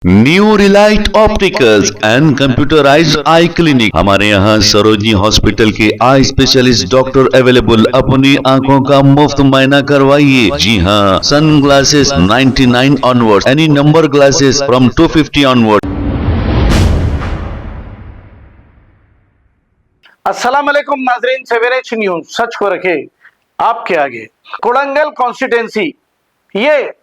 New Relight opticals and computerised I clinic. हमारे यहाँ Sarojini hospital के आई स्पेशलिस्ट डॉक्टर अवेलेबल। अपनी आंखों का मुफ्त मुआयना करवाइए। जी हाँ, sun glasses 99 onward, any number glasses from 250 onward. अस्सलाम वालेकुम नाजरीन, सवेरे न्यूज सच को रखे आपके आगे। कोडंगल कॉन्स्टिट्यूंसी ये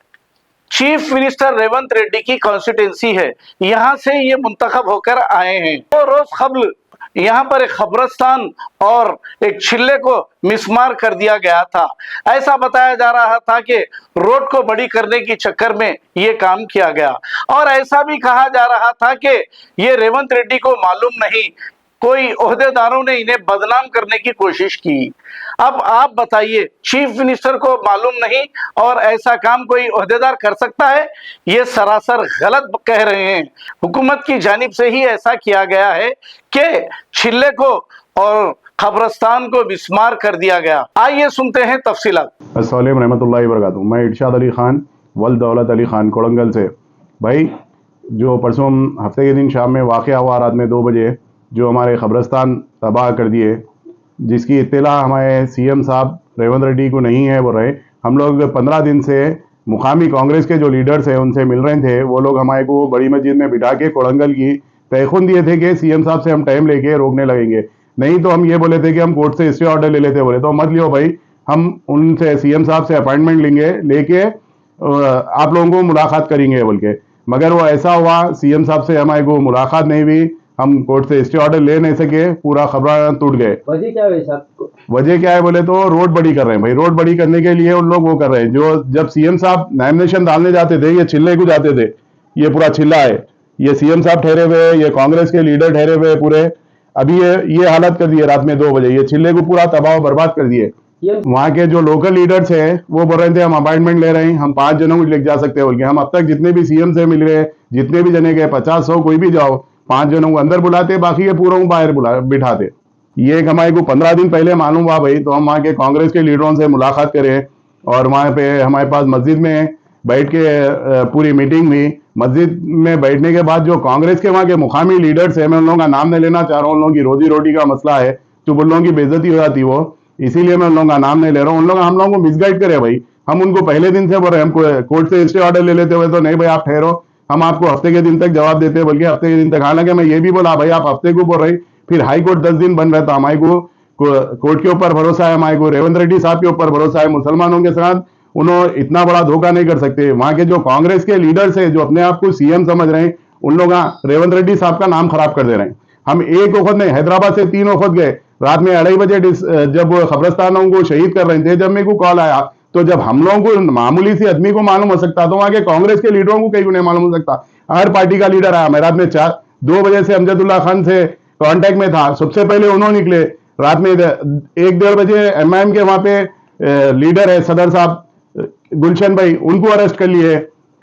चीफ मिनिस्टर रेवंत रेड्डी की कॉन्स्टिट्यूंसी है। यहां से ये मुंतखब होकर आए हैं। तो रोज कबल यहाँ पर एक खबरस्तान और एक चिल्ले को मिसमार कर दिया गया था। ऐसा बताया जा रहा था कि रोड को बड़ी करने की चक्कर में ये काम किया गया, और ऐसा भी कहा जा रहा था कि ये रेवंत रेड्डी को मालूम नहीं, कोई ओहदेदारों ने इन्हें बदनाम करने की कोशिश की। अब आप बताइए, चीफ मिनिस्टर को मालूम नहीं और ऐसा काम कोई ओहदेदार कर सकता है? ये सरासर गलत कह रहे हैं। हुकूमत की जानिब से ही ऐसा किया गया है कि चिल्ले को और खबरस्तान को बिस्मार कर दिया गया। आइए सुनते हैं तफसीलात। अस्सलाम वालेकुम रहमतुल्लाहि व बरकातुहू। मैं इरशाद अली खान वल दौलत अली खान कोडंगल से। भाई, जो परसों हफ्ते के दिन शाम में वाक़या हुआ रात में 2 बजे, जो हमारे खबरस्तान तबाह कर दिए, जिसकी इत्तला हमारे सीएम साहब रेवंत रेड्डी को नहीं है बोल रहे। हम लोग 15 दिन से मुकामी कांग्रेस के जो लीडर्स हैं उनसे मिल रहे थे। वो लोग हमारे को बड़ी मस्जिद में बिठा के कोडंगल की तयखुन दिए थे कि सीएम साहब से हम टाइम लेके रोकने लगेंगे, नहीं तो हम ये बोले थे कि हम कोर्ट से स्टे ऑर्डर ले लेते। बोले तो मत लियो भाई, हम उनसे सीएम साहब से अपॉइंटमेंट लेके आप लोगों को मुलाकात करेंगे बोल के। मगर वो ऐसा हुआ, सीएम साहब से हमारे को मुलाकात नहीं हुई, हम कोर्ट से स्टे ऑर्डर ले नहीं सके, पूरा खबर टूट गए। वजह क्या है साहब? वजह क्या है बोले तो रोड बड़ी कर रहे हैं भाई। रोड बड़ी करने के लिए उन लोग वो कर रहे हैं। जो जब सीएम साहब नॉमिनेशन डालने जाते थे, ये चिल्ले को जाते थे, ये पूरा चिल्ला है, ये सीएम साहब ठहरे हुए, ये कांग्रेस के लीडर ठहरे हुए पूरे। अभी ये हालत कर दिए रात में 2 बजे, ये चिल्ले को पूरा तबाह बर्बाद कर दिए। वहाँ के जो लोकल लीडर्स हैं वो बोल रहे थे हम अपॉइंटमेंट ले रहे हैं, हम 5 जनों को लेके जा सकते हैं बोल के। हम अब तक जितने भी सीएम से मिल गए, जितने भी जने गए, 50-100 कोई भी जाओ, 5 जनों को अंदर बुलाते, बाकी ये पूरों को बाहर बिठाते। ये एक हमारे को 15 दिन पहले मालूम हुआ भाई। तो हम वहाँ के कांग्रेस के लीडरों से मुलाकात करें, और वहाँ पे हमारे पास मस्जिद में बैठ के पूरी मीटिंग हुई। मस्जिद में बैठने के बाद जो कांग्रेस के वहाँ के मुकामी लीडर्स हैं, मैं उन लोगों का नाम नहीं लेना चाह रहा हूँ, उन लोगों की रोजी रोटी का मसला है, तो उन लोगों की बेइज्जती हो जाती वो, इसीलिए मैं उन लोगों का नाम नहीं ले रहा हूँ। उन लोग हम लोगों को मिसगाइड करे भाई। हम उनको पहले दिन से बोल रहे हैं, हम कोर्ट से स्टे ऑर्डर ले लेते हुए तो नहीं भाई आप ठहरो, हम आपको हफ्ते के दिन तक जवाब देते हैं, बल्कि हफ्ते के दिन तक। हालांकि मैं ये भी बोला भाई आप हफ्ते को बोल रही, फिर हाई कोर्ट 10 दिन बन रहा था। हमारे को कोर्ट के ऊपर भरोसा है, हमारे को रेवंत रेड्डी साहब के ऊपर भरोसा है। मुसलमानों के साथ उन्होंने इतना बड़ा धोखा नहीं कर सकते। वहां के जो कांग्रेस के लीडर्स है, जो अपने आप को सीएम समझ रहे हैं, उन लोग रेवंत रेड्डी साहब का नाम खराब कर दे रहे हैं। हम एक वक्त नहीं, हैदराबाद से 3 वक्त गए। रात में 2:30 बजे जब खबरस्तानों को शहीद कर रहे थे, जब मेरे को कॉल आया, तो जब हम लोगों को मामूली सी आदमी को मालूम हो सकता, तो वहां के कांग्रेस के लीडरों को कहीं नहीं मालूम हो सकता। हर पार्टी का लीडर आया। मैं रात में 2 बजे से अमजदुल्ला खान से कांटेक्ट में था। सबसे पहले उन्होंने निकले। रात में 1-1:30 बजे एमआईएम के वहां पे लीडर है सदर साहब गुलशन भाई, उनको अरेस्ट कर लिए।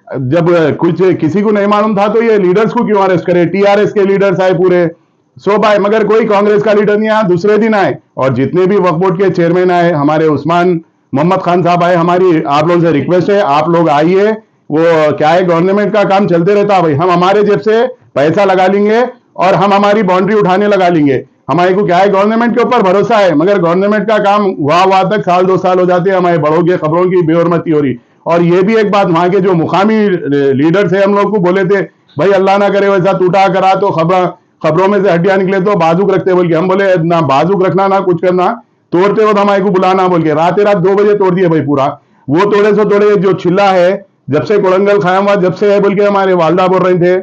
जब कुछ किसी को नहीं मालूम था तो ये लीडर्स को क्यों अरेस्ट करे? टीआरएस के लीडर्स आए पूरे, सब आए, मगर कोई कांग्रेस का लीडर नहीं आया। दूसरे दिन आए, और जितने भी वक्फ बोर्ड के चेयरमैन आए, हमारे उस्मान मोहम्मद खान साहब आए। हमारी आप लोगों से रिक्वेस्ट है, आप लोग आइए। वो क्या है, गवर्नमेंट का काम चलते रहता है भाई। हम हमारे जेब से पैसा लगा लेंगे और हम हमारी बाउंड्री उठाने लगा लेंगे। हमारे को क्या है, गवर्नमेंट के ऊपर भरोसा है, मगर गवर्नमेंट का काम वहां तक 1-2 साल हो जाते हैं। हमारे बड़ों के खबरों की बेहरमती हो रही। और ये भी एक बात, वहां के जो मुकामी लीडर्स है, हम लोग को बोले थे भाई अल्लाह ना करे वैसा टूटा करा तो खबरों में से हड्डियां निकले तो बाजूक रखते बोल के। हम बोले ना बाजूक रखना ना कुछ करना, तोड़ते हो तो हमारे को बुलाना बोल के। रात 2 बजे तोड़ दिए भाई पूरा। वो तोड़े सो तोड़े। जो चिल्ला है, जब से कोडंगल कायम हुआ, जब से है बोल के हमारे वालदा बोल रहे थे,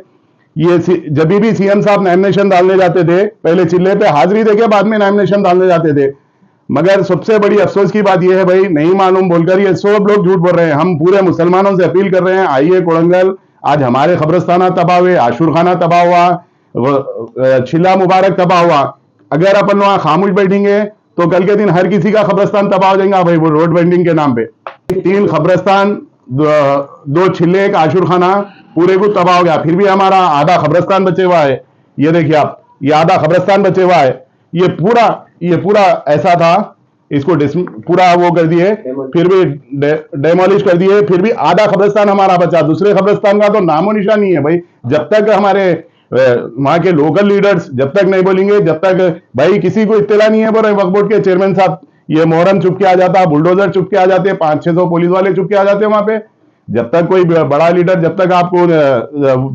ये जब भी सीएम साहब नॉमिनेशन डालने जाते थे, पहले चिल्ले पे हाजिरी देके बाद में नॉमिनेशन डालने जाते थे। मगर सबसे बड़ी अफसोस की बात यह है भाई, नहीं मालूम बोलकर ये सब लोग झूठ बोल रहे हैं। हम पूरे मुसलमानों से अपील कर रहे हैं, आइए कोडंगल। आज हमारे खबरस्ताना तबाह हुए, आशुर खाना तबाह हुआ, चिल्ला मुबारक तबाह हुआ। अगर अपन वहां खामोश बैठेंगे तो कल के दिन हर किसी का खबरस्तान तबाह हो जाएगा भाई, वो रोड वेंडिंग के नाम पे। 3 खबरस्तान, 2 चिल्ले, एक आशुर खाना, पूरे को तबाह हो गया। फिर भी हमारा आधा खबरस्तान बचे हुआ है। ये देखिए आप, ये आधा खबरस्तान बचे हुआ है। ये पूरा ऐसा था इसको पूरा वो कर दिए, फिर भी डेमोलिश कर दिए, फिर भी आधा कब्रिस्तान हमारा बचा, दूसरे कब्रिस्तान का तो नामो निशान नहीं है भाई। जब तक हमारे वहां के लोकल लीडर्स जब तक नहीं बोलेंगे, जब तक भाई किसी को इत्तेला नहीं है, बोल रहे वक्फ बोर्ड के चेयरमैन साहब, ये मोहरम चुप के आ जाता, बुलडोजर चुप के आ जाते, 500-600 पुलिस वाले चुप के आ जाते वहां पे। जब तक कोई बड़ा लीडर, जब तक आपको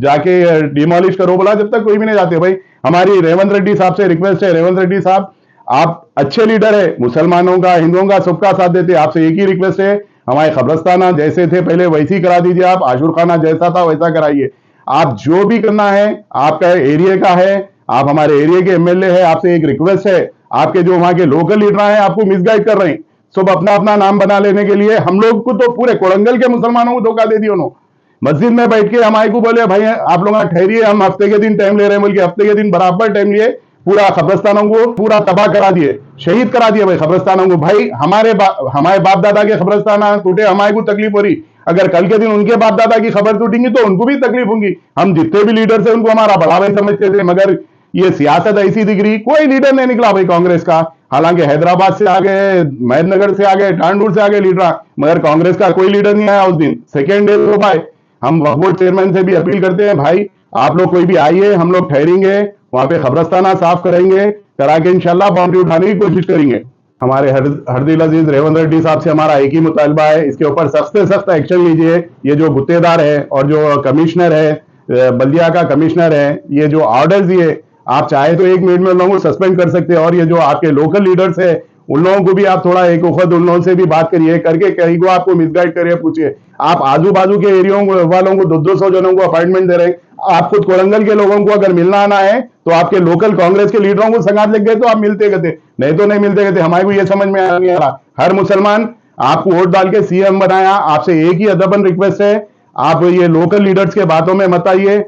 जाके डिमोलिश करो बोला, जब तक कोई भी नहीं जाते भाई। हमारी रेवंत रेड्डी साहब से रिक्वेस्ट है, रेवंत रेड्डी साहब आप अच्छे लीडर है, मुसलमानों का, हिंदुओं का, सबका साथ देते, आपसे एक ही रिक्वेस्ट है, हमारे कब्रिस्ताना जैसे थे पहले वैसे ही करा दीजिए, आप आशुर खाना जैसा था वैसा कराइए। आप जो भी करना है, आपका एरिया का है, आप हमारे एरिया के एमएलए है, आपसे एक रिक्वेस्ट है, आपके जो वहां के लोकल लीडर हैं आपको मिसगाइड कर रहे हैं, सब अपना अपना नाम बना लेने के लिए। हम लोग को तो पूरे कोड़ंगल के मुसलमानों को धोखा दे दिया उन्होंने। मस्जिद में बैठ के हमारे को बोले भाई आप लोग ठहरिए, हम हफ्ते के दिन टाइम ले रहे हैं, बोल के हफ्ते के दिन बराबर टाइम लिए, पूरा कब्रिस्तानों को पूरा तबाह करा दिए, शहीद करा दिए भाई कब्रिस्तानों को। भाई हमारे बाप दादा के कब्रिस्तान टूटे, हमारे को तकलीफ हो रही, अगर कल के दिन उनके बाप दादा की खबर टूटेंगी तो उनको भी तकलीफ होगी। हम जितने भी लीडर थे उनको हमारा बड़ा भाई समझते थे, मगर ये सियासत ऐसी दिख रही, कोई लीडर नहीं निकला भाई कांग्रेस का। हालांकि हैदराबाद से आ गए, महेंद्रनगर से आ गए, टांडूर से आ गए लीडर, मगर कांग्रेस का कोई लीडर नहीं आया उस दिन। सेकेंड डे तो भाई हम वक्फ बोर्ड चेयरमैन से भी अपील करते हैं, भाई आप लोग कोई भी आइए, हम लोग ठहरेंगे वहां पे, कब्रिस्ताना साफ करेंगे, करा के इंशाल्लाह बाउंड्री उठाने की कोशिश करेंगे। हमारे हरदिल अजीज रेवंत रेड्डी साहब से हमारा एक ही मुतालबा है, इसके ऊपर सख्त से सख्त एक्शन लीजिए। ये जो गुत्तेदार है और जो कमिश्नर है, बल्दिया का कमिश्नर है, ये जो ऑर्डर्स दिए, आप चाहे तो 1 मिनट में उन लोगों को सस्पेंड कर सकते हैं। और ये जो आपके लोकल लीडर्स है उन लोगों को भी आप थोड़ा एक वक्त उन लोगों से भी बात करिए, करके कहीं को आपको मिसगाइड करिए, पूछिए। आप आजू बाजू के एरियो वालों को 200-200 जनों को अपॉइंटमेंट दे रहे हैं, आप खुद कोरंगल के लोगों को अगर मिलना आना है तो आपके लोकल कांग्रेस के लीडरों को संगात लग गए तो आप मिलते गए, नहीं तो नहीं मिलते गए। हमारे को यह समझ में नहीं आ रहा, हर मुसलमान आपको वोट डाल के सीएम बनाया, आपसे एक ही अदबन रिक्वेस्ट है, आप ये लोकल लीडर्स के बातों में मत आइए,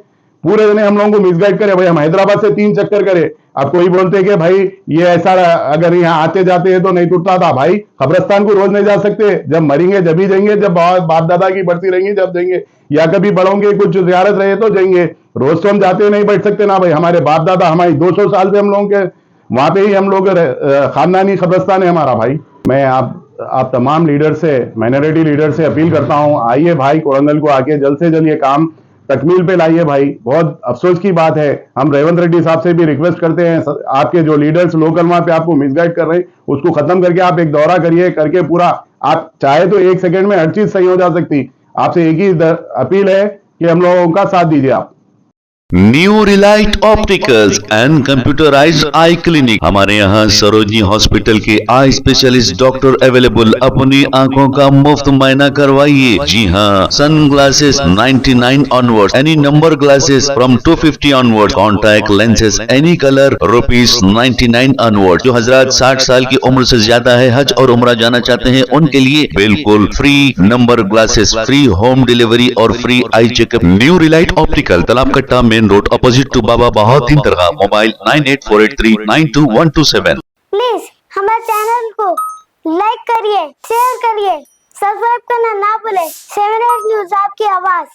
पूरे दिन हम लोगों को मिसगाइड करे। भाई हम हैदराबाद से 3 चक्कर करे, अब कोई बोलते कि भाई ये ऐसा अगर यहाँ आते जाते हैं तो नहीं टूटता था। भाई कब्रिस्तान को रोज नहीं जा सकते, जब मरेंगे जब ही जाएंगे, जब बाप दादा की बढ़ती रहेंगी जब जाएंगे, या कभी बड़ों के कुछ जियारत रहे तो जाएंगे। रोज तो हम जाते नहीं बैठ सकते ना भाई, हमारे बाप दादा, हमारी 200 साल से हम लोगों के वहां पे ही हम लोग खानदानी कब्रिस्तान है हमारा। भाई मैं आप तमाम लीडर से, माइनॉरिटी लीडर से अपील करता हूं, आइए भाई कोरंगल को आके जल्द से जल्द ये काम तकमील पे लाइए। भाई बहुत अफसोस की बात है, हम रेवंत रेड्डी साहब से भी रिक्वेस्ट करते हैं, आपके जो लीडर्स लोकल वहां पे आपको मिसगाइड कर रहे हैं उसको खत्म करके आप एक दौरा करिए, करके पूरा, आप चाहे तो 1 सेकंड में हर चीज सही हो जा सकती। आपसे एक ही अपील है कि हम लोगों का साथ दीजिए आप। New Relight opticals and computerised I clinic, हमारे यहाँ सरोजनी हॉस्पिटल के आई स्पेशलिस्ट डॉक्टर अवेलेबल, अपनी आंखों का मुफ्त मायना करवाइए। जी हाँ, sun glasses 99 onward, any number glasses from 250 onward, contact lenses any colour ₹99 onward. जो हजरात 60 साल की उम्र से ज्यादा है, हज और उम्रा जाना चाहते हैं, उनके लिए बिल्कुल free number glasses, free home delivery और free eye checkup. New relight optical, Talab Katta main road, opposite to Baba Bahauddin दरगाह। मोबाइल 9848392127। प्लीज हमारे चैनल को लाइक करिए, शेयर करिए, सब्सक्राइब करना ना भूले। 7 न्यूज़ आपकी आवाज।